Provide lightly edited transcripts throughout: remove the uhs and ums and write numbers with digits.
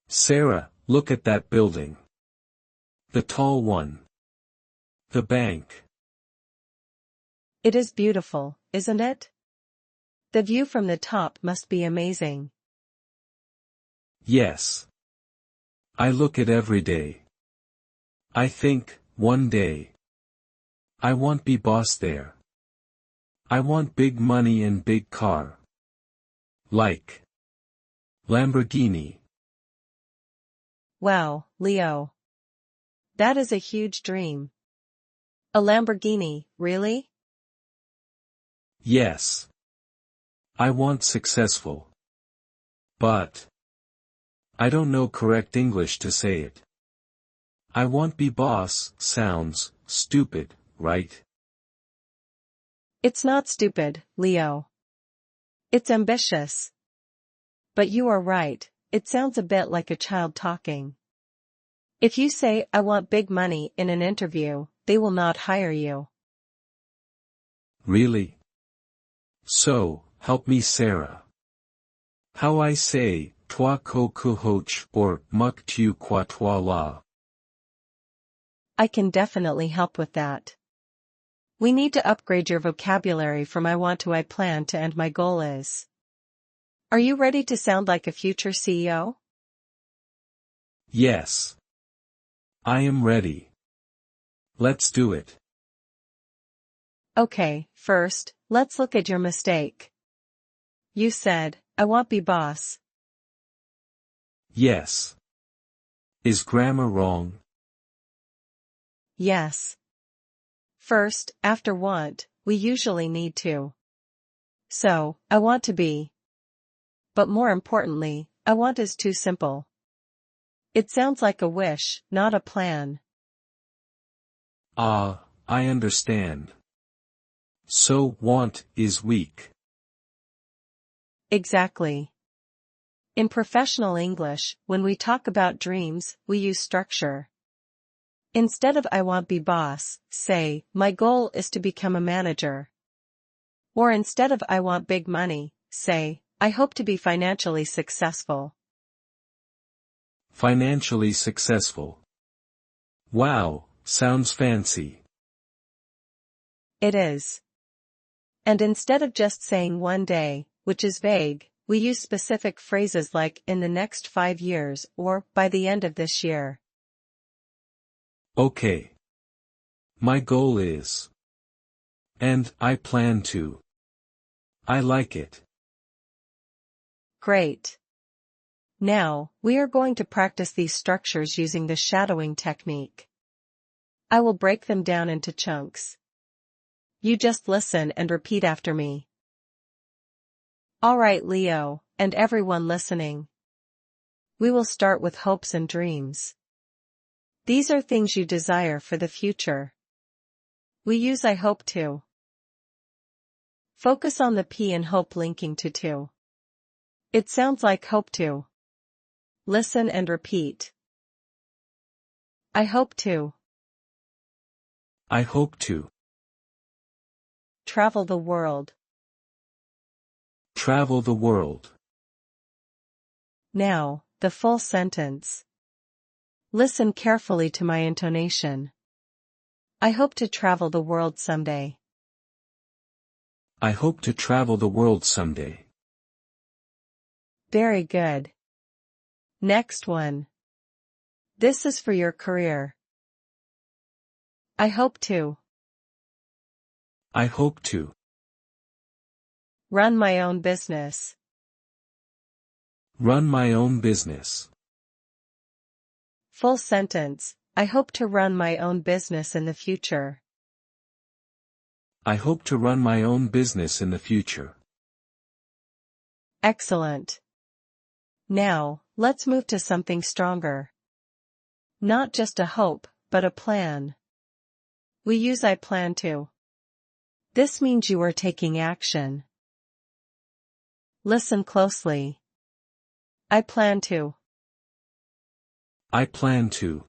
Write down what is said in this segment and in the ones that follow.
Sarah, look at that building. The tall one. The bank. It is beautiful, isn't it? The view from the top must be amazing. Yes. I look at every day. I think, one day, I want be boss there. I want big money and big car. Like Lamborghini. Wow, Leo. That is a huge dream. A Lamborghini, really? Yes. I want successful. But I don't know correct English to say it. I want be boss sounds stupid, right? It's not stupid, Leo. It's ambitious. But you are right, it sounds a bit like a child talking. If you say, I want big money in an interview, they will not hire you. Really? So, help me Sarah. How I say, toi ko kuhoch or muk tu qua toi la. I can definitely help with that. We need to upgrade your vocabulary from I want to I plan to and my goal is. Are you ready to sound like a future CEO? Yes. I am ready. Let's do it. Okay, first, let's look at your mistake. You said, I want be boss. Yes. Is grammar wrong? Yes. First, after want, we usually need to. So, I want to be. But more importantly, I want is too simple. It sounds like a wish, not a plan. Ah, I understand. So want is weak. Exactly. In professional English, when we talk about dreams, we use structure. Instead of I want be boss, say, my goal is to become a manager. Or instead of I want big money, say, I hope to be financially successful. Financially successful. Wow, sounds fancy. It is. And instead of just saying one day, which is vague, we use specific phrases like in the next 5 years or by the end of this year. Okay. My goal is. And I plan to. I like it. Great. Now, we are going to practice these structures using the shadowing technique. I will break them down into chunks. You just listen and repeat after me. Alright, Leo, and everyone listening. We will start with hopes and dreams. These are things you desire for the future. We use I hope to. Focus on the P in hope linking to. It sounds like hope to. Listen and repeat. I hope to. I hope to. Travel the world. Travel the world. Now, the full sentence. Listen carefully to my intonation. I hope to travel the world someday. I hope to travel the world someday. Very good. Next one. This is for your career. I hope to. I hope to. Run my own business. Run my own business. Full sentence. I hope to run my own business in the future. I hope to run my own business in the future. Excellent. Now, let's move to something stronger. Not just a hope, but a plan. We use I plan to. This means you are taking action. Listen closely. I plan to. I plan to.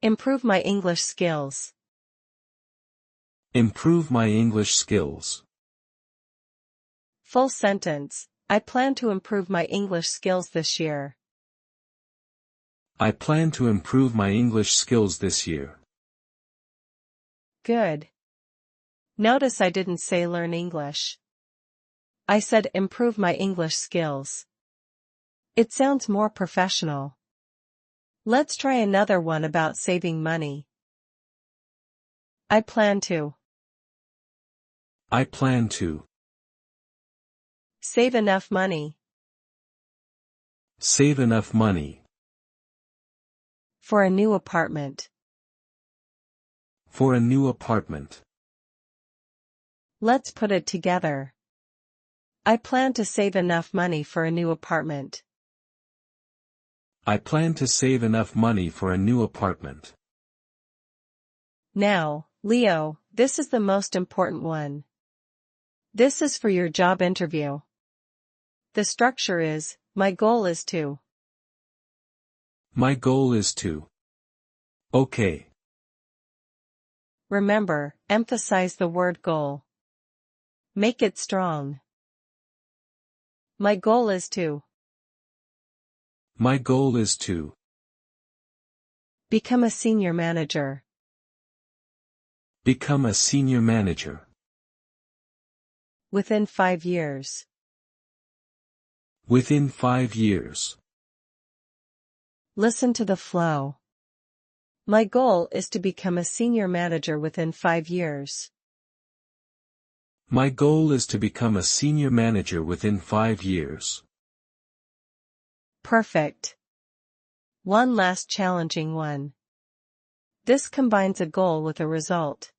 Improve my English skills. Improve my English skills. Full sentence. I plan to improve my English skills this year. I plan to improve my English skills this year. Good. Notice I didn't say learn English. I said improve my English skills. It sounds more professional. Let's try another one about saving money. I plan to. I plan to. Save enough money. Save enough money. For a new apartment. For a new apartment. Let's put it together. I plan to save enough money for a new apartment. I plan to save enough money for a new apartment. Now, Leo, this is the most important one. This is for your job interview. The structure is, my goal is to. My goal is to. Okay. Remember, emphasize the word goal. Make it strong. My goal is to. My goal is to. Become a senior manager. Become a senior manager. Within 5 years. Within 5 years. Listen to the flow. My goal is to become a senior manager within 5 years. My goal is to become a senior manager within 5 years. Perfect. One last challenging one. This combines a goal with a result.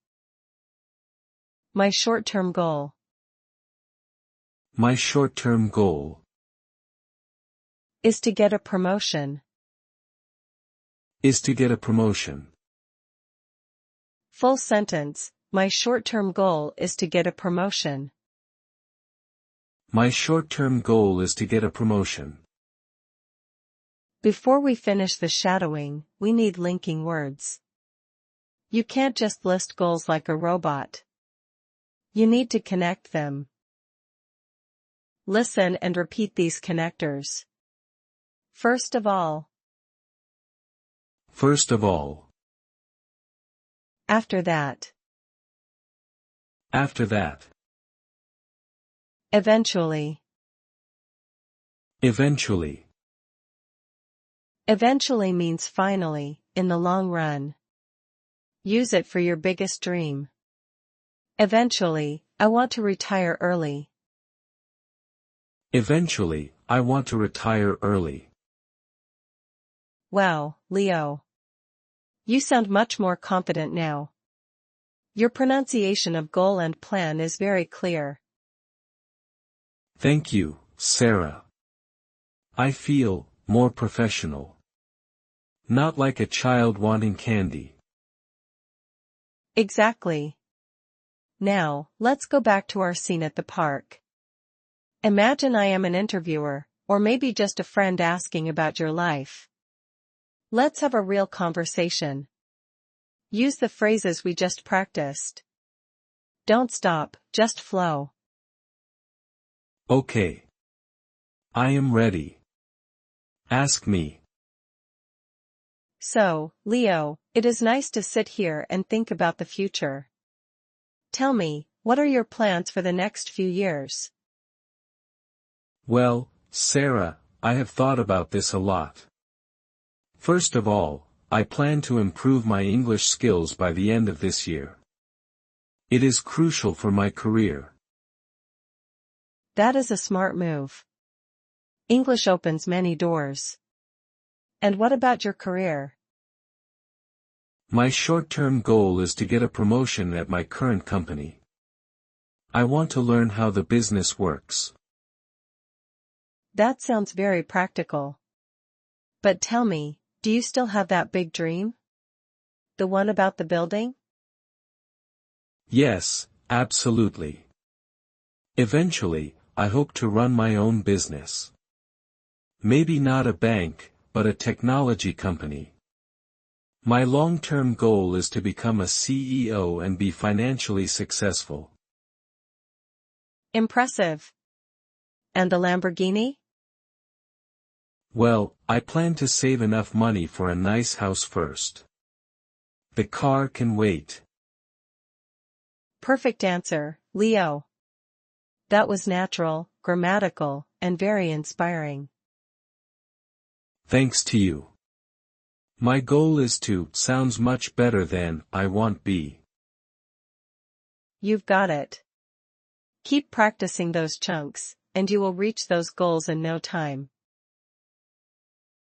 My short-term goal. My short-term goal. Is to get a promotion. Is to get a promotion. Full sentence. My short-term goal is to get a promotion. My short-term goal is to get a promotion. Before we finish the shadowing, we need linking words. You can't just list goals like a robot. You need to connect them. Listen and repeat these connectors. First of all. First of all. After that. After that. Eventually. Eventually. Eventually means finally, in the long run. Use it for your biggest dream. Eventually, I want to retire early. Eventually, I want to retire early. Wow, Leo. You sound much more confident now. Your pronunciation of goal and plan is very clear. Thank you, Sarah. I feel more professional. Not like a child wanting candy. Exactly. Now, let's go back to our scene at the park. Imagine I am an interviewer, or maybe just a friend asking about your life. Let's have a real conversation. Use the phrases we just practiced. Don't stop, just flow. Okay. I am ready. Ask me. So, Leo, it is nice to sit here and think about the future. Tell me, what are your plans for the next few years? Well, Sarah, I have thought about this a lot. First of all, I plan to improve my English skills by the end of this year. It is crucial for my career. That is a smart move. English opens many doors. And what about your career? My short-term goal is to get a promotion at my current company. I want to learn how the business works. That sounds very practical. But tell me, do you still have that big dream? The one about the building? Yes, absolutely. Eventually, I hope to run my own business. Maybe not a bank, but a technology company. My long-term goal is to become a CEO and be financially successful. Impressive. And the Lamborghini? Well, I plan to save enough money for a nice house first. The car can wait. Perfect answer, Leo. That was natural, grammatical, and very inspiring. Thanks to you. My goal is to sounds much better than I want be. You've got it. Keep practicing those chunks, and you will reach those goals in no time.